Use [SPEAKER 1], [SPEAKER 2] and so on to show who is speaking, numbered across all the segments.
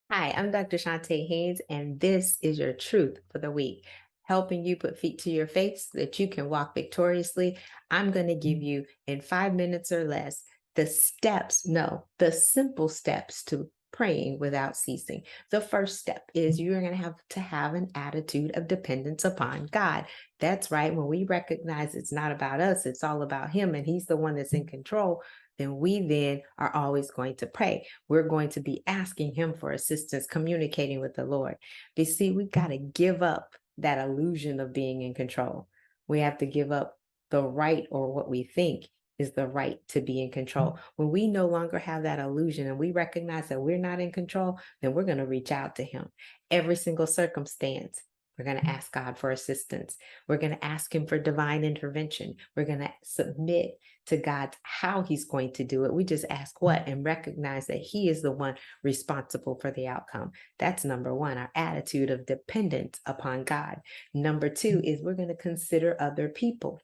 [SPEAKER 1] Hi, I'm Dr. Chonta Haynes, and this is your truth for the week, helping you put feet to your face so that you can walk victoriously. I'm going to give you, in 5 minutes or less, the simple steps to praying without ceasing. The first step is you're going to have an attitude of dependence upon God. That's right. When we recognize it's not about us, it's all about Him, and He's the one that's in control, then we then are always going to pray. We're going to be asking Him for assistance, communicating with the Lord. But see, we've got to give up that illusion of being in control. We have to give up the right, or what we think is the right, to be in control. When we no longer have that illusion and we recognize that we're not in control, then we're going to reach out to Him. Every single circumstance, we're going to ask God for assistance. We're going to ask Him for divine intervention. We're going to submit to God how He's going to do it. We just ask what and recognize that He is the one responsible for the outcome. That's number one, our attitude of dependence upon God. Number two is we're going to consider other people.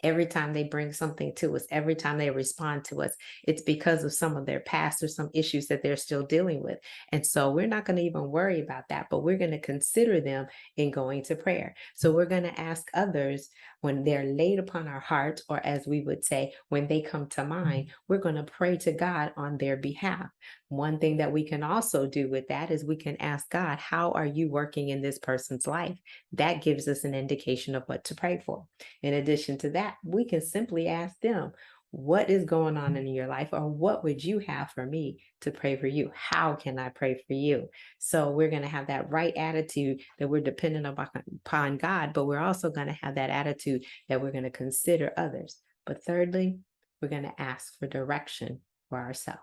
[SPEAKER 1] Every time they bring something to us, every time they respond to us, it's because of some of their past or some issues that they're still dealing with. And so we're not going to even worry about that, but we're going to consider them in going to prayer. So we're going to ask others when they're laid upon our hearts, or as we would say, when they come to mind, we're going to pray to God on their behalf. One thing that we can also do with that is we can ask God, how are you working in this person's life? That gives us an indication of what to pray for. In addition to that, we can simply ask them, what is going on in your life, or what would you have for me to pray for you? How can I pray for you? So we're going to have that right attitude that we're dependent upon God, but we're also going to have that attitude that we're going to consider others. But thirdly, we're going to ask for direction for ourselves.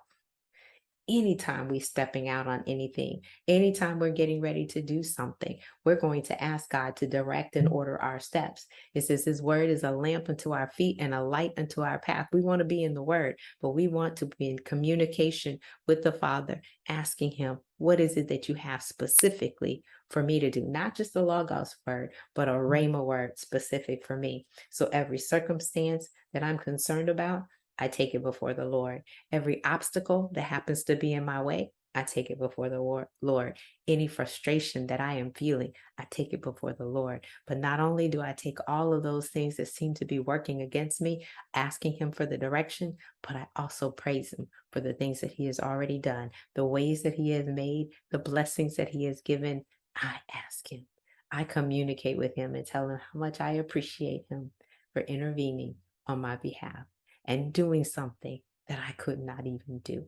[SPEAKER 1] Anytime we're stepping out on anything, anytime we're getting ready to do something, we're going to ask God to direct and order our steps. It says His word is a lamp unto our feet and a light unto our path. We want to be in the word, but we want to be in communication with the Father, asking Him, what is it that you have specifically for me to do? Not just a Logos word, but a Rhema word specific for me. So every circumstance that I'm concerned about, I take it before the Lord. Every obstacle that happens to be in my way, I take it before the Lord. Any frustration that I am feeling, I take it before the Lord. But not only do I take all of those things that seem to be working against me, asking Him for the direction, but I also praise Him for the things that He has already done, the ways that He has made, the blessings that He has given. I ask Him. I communicate with Him and tell Him how much I appreciate Him for intervening on my behalf and doing something that I could not even do.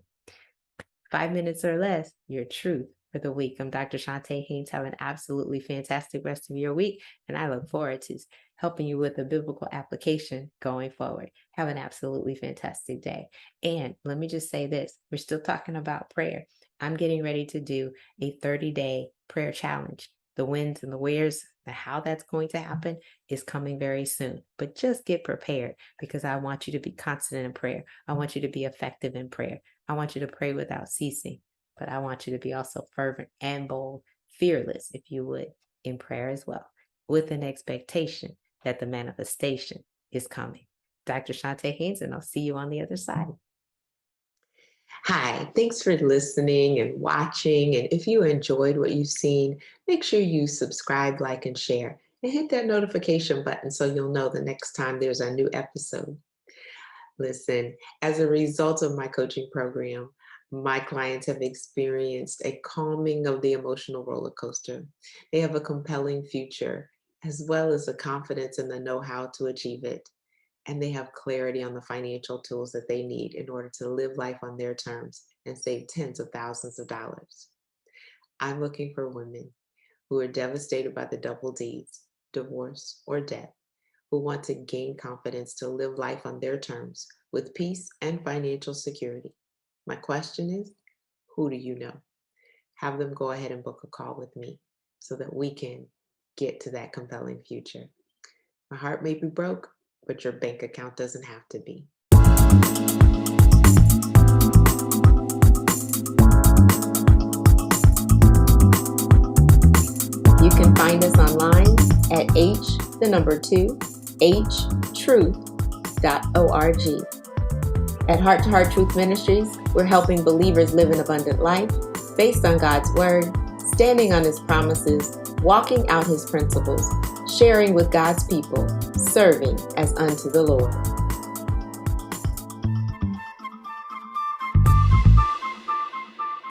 [SPEAKER 1] 5 minutes or less, your truth for the week. I'm Dr. Chonta Haynes. Have an absolutely fantastic rest of your week, and I look forward to helping you with a biblical application going forward. Have an absolutely fantastic day. And let me just say this, we're still talking about prayer. I'm getting ready to do a 30-day prayer challenge. The whens and the wheres, and how that's going to happen is coming very soon. But just get prepared, because I want you to be constant in prayer. I want you to be effective in prayer. I want you to pray without ceasing, but I want you to be also fervent and bold, fearless, if you would, in prayer as well, with an expectation that the manifestation is coming. Dr. Chonta Haynes, and I'll see you on the other side.
[SPEAKER 2] Hi, thanks for listening and watching. And if you enjoyed what you've seen, make sure you subscribe, like, and share, and hit that notification button so you'll know the next time there's a new episode. Listen, as a result of my coaching program, my clients have experienced a calming of the emotional roller coaster. They have a compelling future, as well as a confidence in the know-how to achieve it. And they have clarity on the financial tools that they need in order to live life on their terms and save tens of thousands of dollars. I'm looking for women who are devastated by the double D's, divorce, or death, who want to gain confidence to live life on their terms with peace and financial security. My question is, who do you know? Have them go ahead and book a call with me so that we can get to that compelling future. My heart may be broke, but your bank account doesn't have to be.
[SPEAKER 1] You can find us online at htruth.org. At Heart Truth Ministries, we're helping believers live an abundant life, based on God's Word, standing on His promises, walking out His principles, sharing with God's people, serving as unto the Lord.